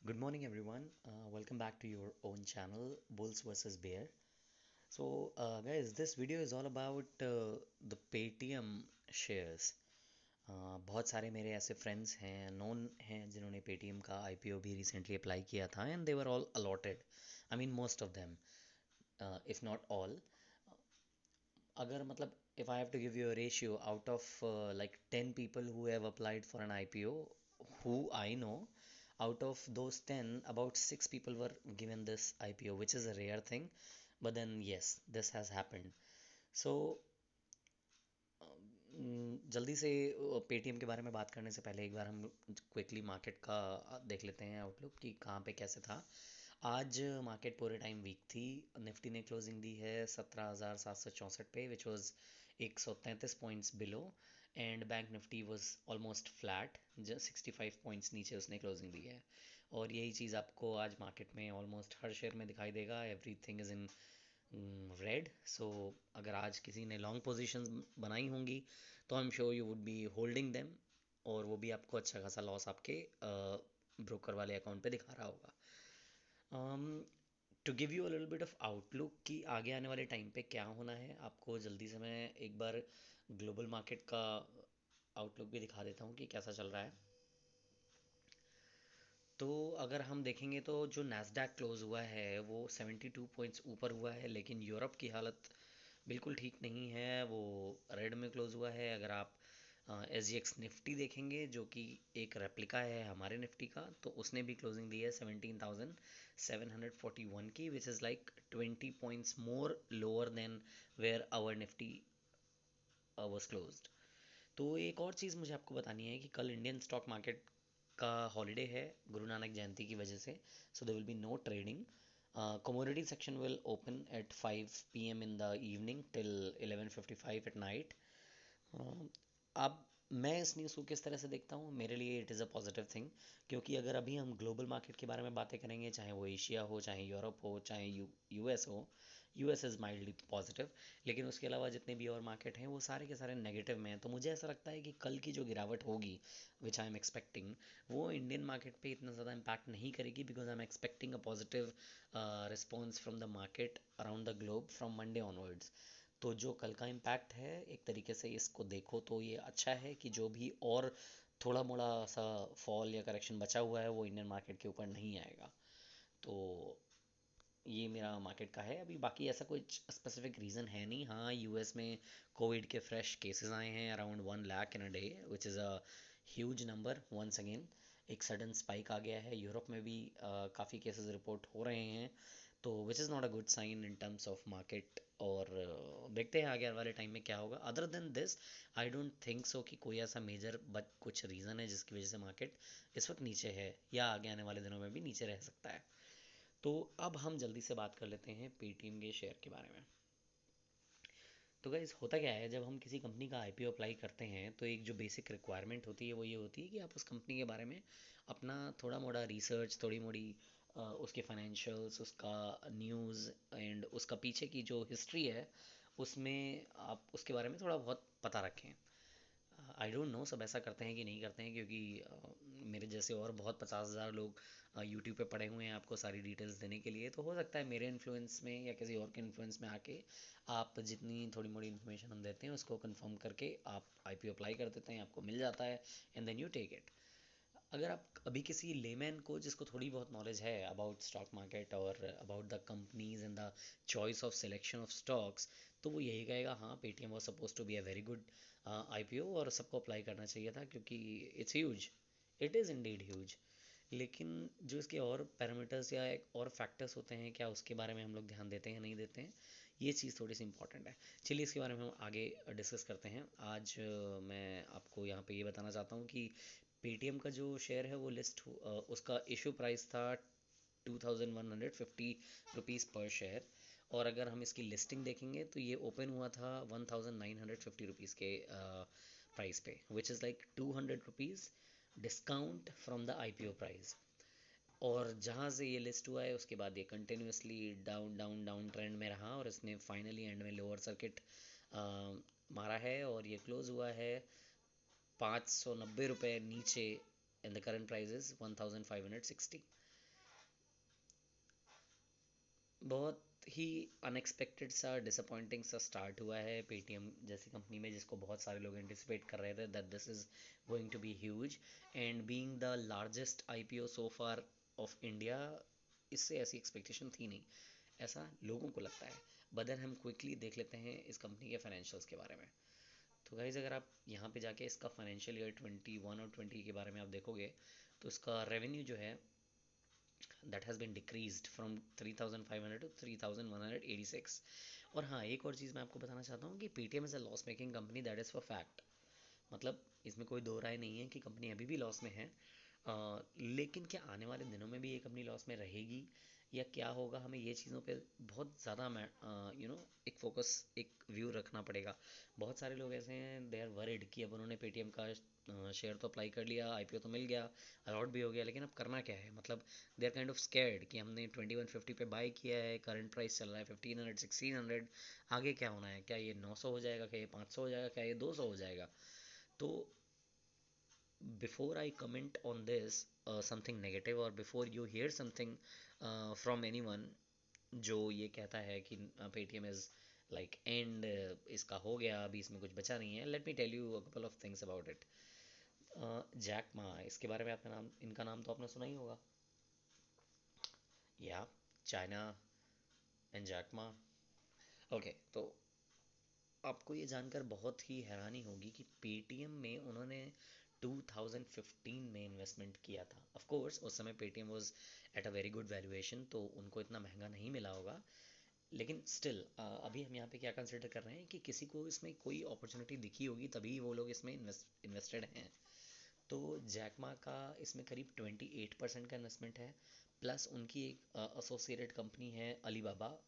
Good morning, everyone. Welcome back to your own channel, Bulls versus Bear. Guys, this video is all about the Paytm shares. बहुत सारे मेरे ऐसे friends हैं known हैं जिन्होंने Paytm का IPO भी रिसेंटली अप्लाई किया था and they were all allotted. I mean most of them, if not all. अगर मतलब if I have to give you a ratio out of like 10 people who have applied for an IPO, who I know, out of those 10, about 6 people were given this IPO, which is a rare thing. But then, yes, this has happened. So, जल्दी से Paytm के बारे में बात करने से पहले एक बार हम क्विकली मार्केट का देख लेते हैं आउटलुक कि कहाँ पे कैसे था. आज मार्केट पूरे टाइम वीक थी. निफ्टी ने क्लोजिंग दी है 17,764 पे, which was 133 points below. And bank Nifty was almost flat, जो 65 पॉइंट्स नीचे उसने क्लोजिंग दी है. और यही चीज़ आपको आज मार्केट में ऑलमोस्ट हर शेयर में दिखाई देगा. Everything is in red. So अगर आज किसी ने लॉन्ग पोजीशंस बनाई होंगी तो I am sure you would be holding them, और वो भी आपको अच्छा खासा लॉस आपके ब्रोकर वाले अकाउंट पे दिखा रहा होगा. To give you a little bit of outlook कि आगे आने वाले टाइम पे क्या होना है, आपको जल्दी से मैं एक बार ग्लोबल मार्केट का आउटलुक भी दिखा देता हूँ कि कैसा चल रहा है. तो अगर हम देखेंगे तो जो नैस्डैक क्लोज हुआ है वो 72 पॉइंट्स ऊपर हुआ है, लेकिन यूरोप की हालत बिल्कुल ठीक नहीं है. वो रेड में क्लोज हुआ है. अगर आप एस जी एक्स निफ्टी देखेंगे जो कि एक रेप्लिका है हमारे निफ्टी का, तो उसने भी क्लोजिंग दी है 17,741 की, which is like 20 points more lower than where our Nifty was closed. तो एक और चीज़ मुझे आपको बतानी है कि कल इंडियन स्टॉक मार्केट का हॉलीडे है गुरु नानक जयंती की वजह से. So there will be no trading. Commodity section will open at 5 p.m. in the evening till 11:55 at night. अब मैं इस न्यूज़ को किस तरह से देखता हूँ, मेरे लिए it is a positive thing. क्योंकि अगर अभी हम ग्लोबल मार्केट के बारे में बातें करेंगे, चाहे वो एशिया हो, चाहे यूरोप हो, चाहे यूएस हो. यूएस इज़ माइल्डली पॉजिटिव, लेकिन उसके अलावा जितने भी और मार्केट हैं वो सारे के सारे नेगेटिव में हैं. तो मुझे ऐसा लगता है कि कल की जो गिरावट होगी, विच आई एम एक्सपेक्टिंग, वो इंडियन मार्केट पे इतना ज़्यादा इम्पैक्ट नहीं करेगी, because I am expecting a positive response from the market around the globe from Monday onwards. तो जो कल का इम्पैक्ट है, एक तरीके से इसको देखो तो ये अच्छा है कि जो भी और थोड़ा मोड़ा सा फॉल या करेक्शन बचा हुआ है वो इंडियन मार्केट के ऊपर नहीं आएगा. तो ये मेरा मार्केट का है. अभी बाकी ऐसा कुछ स्पेसिफिक रीज़न है नहीं. हाँ, यूएस में कोविड के फ्रेश केसेस आए हैं around 1 lakh in a day, which is a huge number once again. एक सडन स्पाइक आ गया है. यूरोप में भी काफ़ी केसेस रिपोर्ट हो रहे हैं, तो which is not a good sign in terms of market. और देखते हैं आगे वाले टाइम में क्या होगा. Other than this I don't think so कि कोई ऐसा मेजर बट कुछ रीज़न है जिसकी वजह से मार्केट इस वक्त नीचे है या आगे आने वाले दिनों में भी नीचे रह सकता है. तो अब हम जल्दी से बात कर लेते हैं पेटीएम के शेयर के बारे में. तो गाइस, होता क्या है, जब हम किसी कंपनी का आईपीओ अप्लाई करते हैं तो एक जो बेसिक रिक्वायरमेंट होती है वो ये होती है कि आप उस कंपनी के बारे में अपना थोड़ा मोड़ा रिसर्च, थोड़ी मोड़ी उसके फाइनेंशियल्स, उसका न्यूज़ एंड उसका पीछे की जो हिस्ट्री है उसमें आप उसके बारे में थोड़ा बहुत पता रखें. आई डोंट नो सब ऐसा करते हैं कि नहीं करते हैं, क्योंकि मेरे जैसे और बहुत 50,000 लोग यूट्यूब पे पड़े हुए हैं आपको सारी डिटेल्स देने के लिए. तो हो सकता है मेरे इन्फ्लुएंस में या किसी और के इन्फ्लुएंस में आके आप जितनी थोड़ी मोड़ी इन्फॉर्मेशन हम देते हैं उसको कंफर्म करके आप आईपीओ अप्लाई कर देते हैं, आपको मिल जाता है and then you take it. अगर आप अभी किसी लेमैन को जिसको थोड़ी बहुत नॉलेज है अबाउट स्टॉक मार्केट और about the companies and the choice of selection of stocks, तो वो यही कहेगा, हाँ, Paytm was suppose to be a very good IPO और सबको अप्लाई करना चाहिए था क्योंकि it's huge. It is indeed huge. लेकिन जो इसके और पैरामीटर्स या एक और फैक्टर्स होते हैं, क्या उसके बारे में हम लोग ध्यान देते हैं नहीं देते हैं, ये चीज़ थोड़ी सी इंपॉर्टेंट है. चलिए इसके बारे में हम आगे डिस्कस करते हैं. आज मैं आपको यहाँ पे ये बताना चाहता हूँ कि पेटीएम का जो शेयर है वो उसका इशू प्राइस था 2150 रुपीज़ पर शेयर. और अगर हम इसकी लिस्टिंग देखेंगे तो ये ओपन हुआ था 1950 रुपीज़ के प्राइस पे, विच is like 200 rupees discount from the IPO price. और जहाँ से ये लिस्ट हुआ है उसके बाद ये continuously down down down trend में रहा और इसने फाइनली एंड में लोअर सर्किट मारा है और ये क्लोज हुआ है 590 रुपये नीचे. In the current price is 1560. बहुत ही अनएक्सपेक्टेड सा डिसअपॉइंटिंग सा स्टार्ट हुआ है पेटीएम जैसी कंपनी में, जिसको बहुत सारे लोग एंटिसिपेट कर रहे थे that this is going to be huge, and being the largest IPO so far of India, इससे ऐसी एक्सपेक्टेशन थी नहीं, ऐसा लोगों को लगता है। बट देन हम क्विकली देख लेते हैं इस कंपनी के फाइनेंशियल्स के बारे में। तो गाइज अगर आप यहाँ पे जाके इसका फाइनेंशियल ईयर 21 और 20 के बारे में आप देखोगे, तो इसका रेवेन्यू जो है that has been decreased from 3,500 to 3,186। और हाँ, एक और चीज़ मैं आपको बताना चाहता हूँ कि Paytm is a loss making company, that is for fact. मतलब इसमें कोई दो राय नहीं है कि कंपनी अभी भी लॉस में है। लेकिन क्या आने वाले दिनों में भी ये कंपनी लॉस में रहेगी या क्या होगा, हमें ये चीज़ों पे बहुत ज़्यादा एक फोकस, एक व्यू रखना पड़ेगा। बहुत सारे लोग ऐसे हैं, दे आर वरिड कि अब उन्होंने पेटीएम का शेयर तो अप्लाई कर लिया, आईपीओ तो मिल गया, अलॉट भी हो गया, लेकिन अब करना क्या है। मतलब they are kind of scared कि हमने 2150 पे बाय किया है, करंट प्राइस चल रहा है 1500 1600, आगे क्या होना है, क्या ये 900 हो जाएगा, क्या ये 500 हो जाएगा, क्या ये 200 हो जाएगा। तो before I comment on this something negative, or before you hear something from anyone जो ये कहता है कि पेटीएम इज़ लाइक एंड, इसका हो गया, अभी इसमें कुछ बचा नहीं है, let me tell you a couple of things about it. Jack Ma, इसके बारे में आपका नाम, इनका नाम तो आपने सुना ही होगा, या China and Jack Ma. Okay, तो आपको ये जानकर बहुत ही हैरानी होगी कि पेटीएम में उन्होंने 2015 में इन्वेस्टमेंट किया था। ऑफ कोर्स उस समय Paytm was at a very good valuation, तो उनको इतना महंगा नहीं मिला होगा, लेकिन स्टिल अभी हम यहाँ पे क्या कंसिडर कर रहे हैं कि किसी को इसमें कोई अपॉर्चुनिटी दिखी होगी तभी वो लोग इसमें इन्वेस्टेड हैं। तो जैकमा का इसमें करीब 28% का इन्वेस्टमेंट है, प्लस उनकी एक एसोसिएटेड कंपनी है अलीबाबा,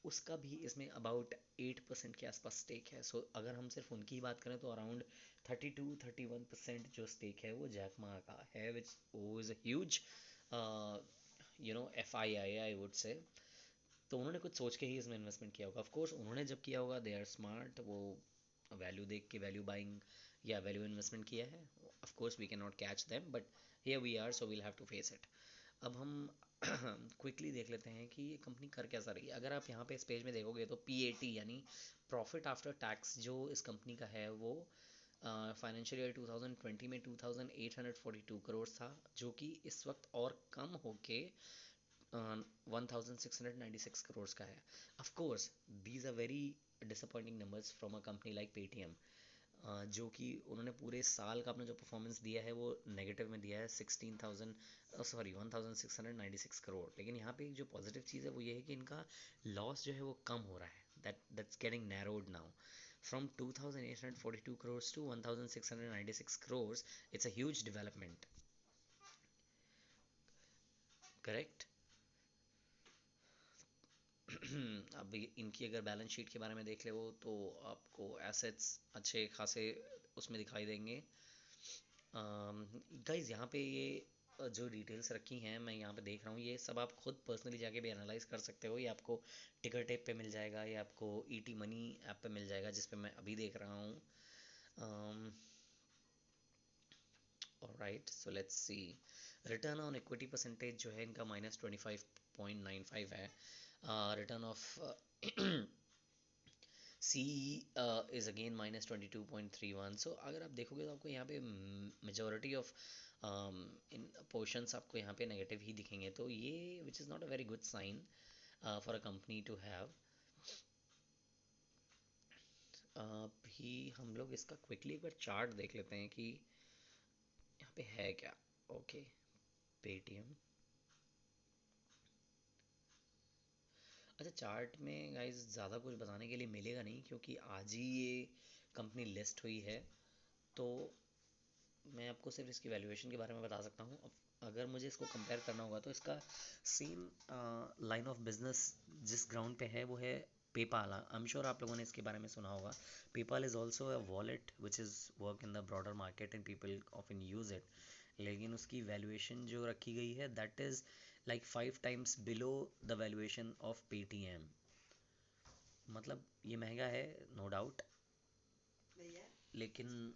उसका भी इसमें अबाउट 8% के आसपास स्टेक है। सो अगर हम सिर्फ उनकी ही बात करें तो अराउंड 32-31% जो स्टेक है वो जैकमा का है, विच is a huge F I would say. तो उन्होंने कुछ सोच के ही इसमें इन्वेस्टमेंट किया होगा। ऑफ कोर्स उन्होंने जब किया होगा दे आर स्मार्ट, वो वैल्यू देख के वैल्यू बाइंग या वैल्यू इन्वेस्टमेंट किया है। Of course we can not catch them, but here we are, so we'll have to face it. अब हम क्विकली देख लेते हैं कि ये कंपनी कर कैसा रही है। अगर आप यहाँ पे इस पेज में देखोगे तो पीएटी यानी प्रॉफिट आफ्टर टैक्स जो इस कंपनी का है वो फाइनेंशियल ईयर 2020 में 2842 करोड़ था, जो कि इस वक्त और कम होके 1696 करोड़ का है। Of course these are very disappointing numbers from a company like Paytm, जो कि उन्होंने पूरे साल का अपना जो परफॉर्मेंस दिया है वो नेगेटिव में दिया है 16,696 करोड़। लेकिन यहाँ पे जो पॉजिटिव चीज़ है वो ये है कि इनका लॉस जो है वो कम हो रहा है, that's getting narrowed now from 2842 crore to 1696 crore. It's a huge development, correct. अब इनकी अगर बैलेंस शीट के बारे में देख ले वो, तो आपको एसेट्स अच्छे खासे उसमें दिखाई देंगे। गाइज यहाँ पे ये जो डिटेल्स रखी हैं मैं यहाँ पे देख रहा हूँ, ये सब आप खुद पर्सनली जाके भी एनालाइज कर सकते हो। ये आपको टिकर टेप पे मिल जाएगा, ये आपको ईटी मनी ऐप पे मिल जाएगा, जिस पे मैं अभी देख रहा हूँ। Alright, so let's see. Return on equity percentage जो है इनका -25.95 है। Return of C is again -22.31। So अगर आप देखोगे तो आपको यहाँ पे मेजोरिटी ऑफ इन पोर्शंस आपको यहाँ पे नेगेटिव ही दिखेंगे, तो ये which is not a very good sign for a company to have. भी हम लोग इसका क्विकली एक बार चार्ट देख लेते हैं कि यहाँ पे है क्या। Okay, Paytm. अच्छा, चार्ट में गाइस ज़्यादा कुछ बताने के लिए मिलेगा नहीं, क्योंकि आज ही ये कंपनी लिस्ट हुई है। तो मैं आपको सिर्फ इसकी वैल्यूएशन के बारे में बता सकता हूँ। अब अगर मुझे इसको कंपेयर करना होगा तो इसका सेम लाइन ऑफ बिजनेस जिस ग्राउंड पे है वो है पेपाल। आई एम श्योर आप लोगों ने इसके बारे में सुना होगा। PayPal is also a wallet which is work in the broader market and people often use it. लेकिन उसकी वैल्यूएशन जो रखी गई है that is like 5 times below the valuation of Paytm. मतलब ये महंगा है, नो डाउट, लेकिन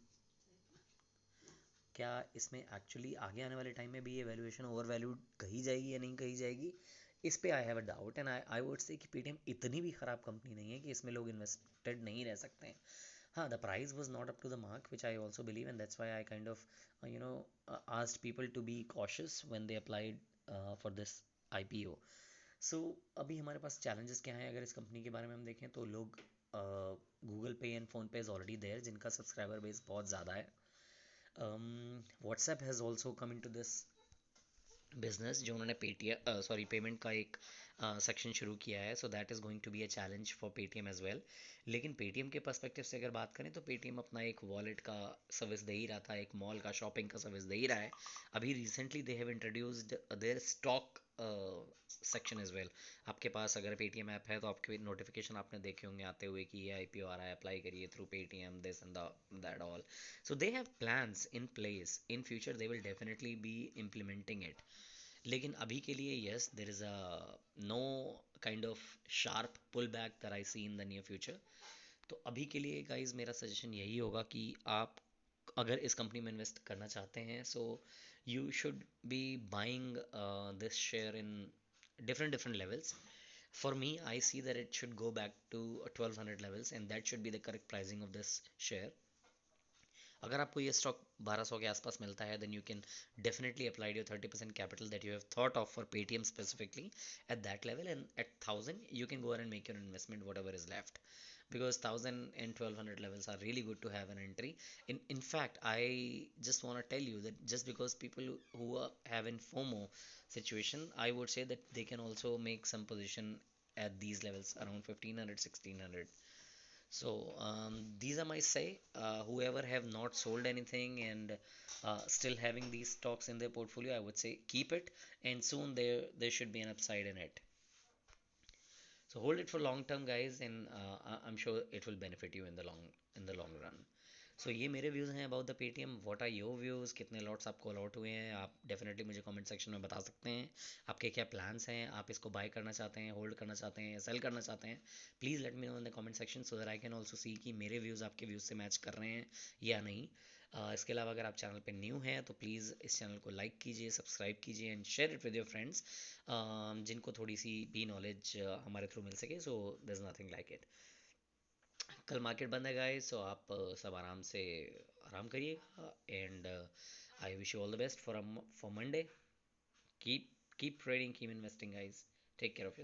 क्या इसमें एक्चुअली आगे आने वाले टाइम में भी ये वैल्यूएशन ओवर वैल्यूड कही जाएगी या नहीं कही जाएगी, इस पे I have a doubt, and I would say कि पेटीएम इतनी भी ख़राब कंपनी नहीं है कि इसमें लोग इन्वेस्टेड नहीं रह सकते हैं. हाँ, the price was not up to the mark, which I also believe, and that's why I kind of, asked people to be cautious when they applied for this IPO. So अभी हमारे पास challenges क्या हैं अगर इस company के बारे में हम देखें तो लोग Google pay and PhonePe is already there जिनका सब्सक्राइबर बेस बहुत ज़्यादा है. WhatsApp has also come in to this business जो उन्होंने पेटीएम सॉरी पेमेंट का एक सेक्शन शुरू किया है. So that is going to be a challenge for Paytm as well. लेकिन पेटीएम के पर्सपेक्टिव से अगर बात करें तो पेटीएम अपना एक वॉलेट का सर्विस दे ही रहा था, एक मॉल का शॉपिंग का सर्विस दे ही रहा है. अभी recently they have introduced their stock section as well. आपके पास अगर पेटीएम ऐप है तो आपके नोटिफिकेशन आपने देखे होंगे आते हुए कि ये आईपीओ आ रहा है, अप्लाई करिए through Paytm, this and that all. So they have plans in place. In future they will definitely be implementing it. लेकिन अभी के लिए yes there is a no kind of sharp pull back that I see in the near future. तो अभी के लिए guys मेरा suggestion यही होगा कि आप अगर इस कंपनी में इन्वेस्ट करना चाहते हैं so you should be buying this share in different different levels. For me, I see that it should go back to 1200 levels, and that should be the correct pricing of this share. अगर आपको ये stock 1200 के आसपास मिलता है then you can definitely applied your 30% capital that you have thought of for Paytm specifically at that level, and at 1000 you can go ahead and make your investment whatever is left, because 1000 and 1200 levels are really good to have an entry. In fact, I just want to tell you that just because people who have in FOMO situation, I would say that they can also make some position at these levels around 1500 1600. So these are my say. Whoever have not sold anything and still having these stocks in their portfolio, I would say keep it, and soon there should be an upside in it. So hold it for long term, guys, and I'm sure it will benefit you in the long run. So ये मेरे views हैं about the Paytm. What are your views? कितने lots आपको allot हुए हैं? आप definitely मुझे comment section में बता सकते हैं. आपके क्या प्लान्स हैं? आप इसको बाय करना चाहते हैं, होल्ड करना चाहते हैं, सेल करना चाहते हैं? Please let me know in the comment section so that I can also see कि मेरे व्यूज़ आपके व्यूज़ से मैच कर रहे हैं या नहीं. इसके अलावा अगर आप चैनल पे न्यू हैं तो प्लीज़ इस चैनल को लाइक कीजिए, सब्सक्राइब कीजिए and share it with your friends जिनको थोड़ी सी भी नॉलेज हमारे थ्रू मिल सके. So there is nothing like it. कल मार्केट बंद है गाइस, सो आप सब आराम से आराम करिएगा, and I wish you all the best for Monday. Keep trading, keep investing guys. Take care of your